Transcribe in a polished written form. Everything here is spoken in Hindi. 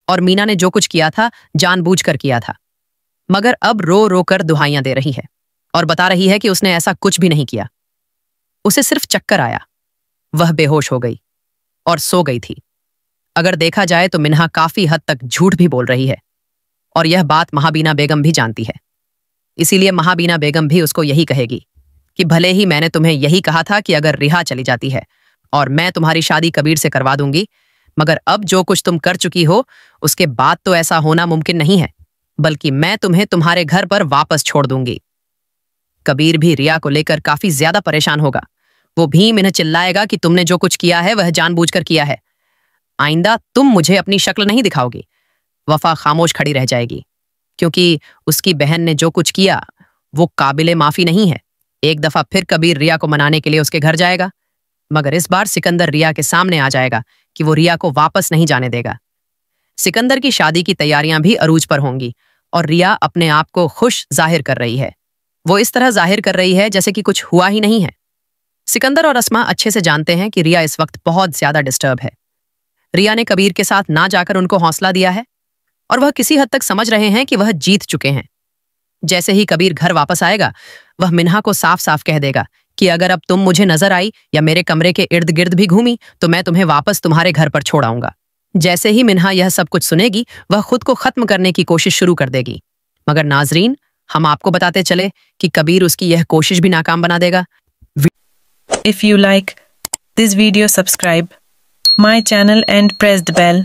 और मीना ने जो कुछ किया था जानबूझकर किया था, मगर अब रो रो कर दुहाइयां दे रही है और बता रही है कि उसने ऐसा कुछ भी नहीं किया। उसे सिर्फ चक्कर आया, वह बेहोश हो गई और सो गई थी। अगर देखा जाए तो मिन्हा काफी हद तक झूठ भी बोल रही है और यह बात महाबीना बेगम भी जानती है। इसीलिए महाबीना बेगम भी उसको यही कहेगी कि भले ही मैंने तुम्हें यही कहा था कि अगर रिहा चली जाती है और मैं तुम्हारी शादी कबीर से करवा दूंगी, मगर अब जो कुछ तुम कर चुकी हो उसके बाद तो ऐसा होना मुमकिन नहीं है, बल्कि मैं तुम्हें तुम्हारे घर पर वापस छोड़ दूंगी। कबीर भी रिया को लेकर काफी ज्यादा परेशान होगा। वो भीम इन्हें चिल्लाएगा कि तुमने जो कुछ किया है वह जानबूझकर किया है, आइंदा तुम मुझे अपनी शक्ल नहीं दिखाओगी। वफा खामोश खड़ी रह जाएगी, क्योंकि उसकी बहन ने जो कुछ किया वो काबिले माफी नहीं है। एक दफा फिर कबीर रिया को मनाने के लिए उसके घर जाएगा, मगर इस बार सिकंदर रिया के सामने आ जाएगा कि वो रिया को वापस नहीं जाने देगा। सिकंदर की शादी की तैयारियां भी अरूज पर होंगी और रिया अपने आप को खुश जाहिर कर रही है। वो इस तरह जाहिर कर रही है जैसे कि कुछ हुआ ही नहीं है। सिकंदर और अस्मा अच्छे से जानते हैं कि रिया इस वक्त बहुत ज्यादा डिस्टर्ब है। रिया ने कबीर के साथ ना जाकर उनको हौसला दिया है और वह किसी हद तक समझ रहे हैं कि वह जीत चुके हैं। जैसे ही कबीर घर वापस आएगा, वह मिन्हा को साफ साफ कह देगा कि अगर अब तुम मुझे नजर आई या मेरे कमरे के इर्द गिर्द भी घूमी तो मैं तुम्हें वापस तुम्हारे घर पर छोड़ आऊंगा। जैसे ही मिन्हा यह सब कुछ सुनेगी, वह खुद को खत्म करने की कोशिश शुरू कर देगी। मगर नाजरीन, हम आपको बताते चले कि कबीर उसकी यह कोशिश भी नाकाम बना देगा। If you like this video, subscribe my channel and press the bell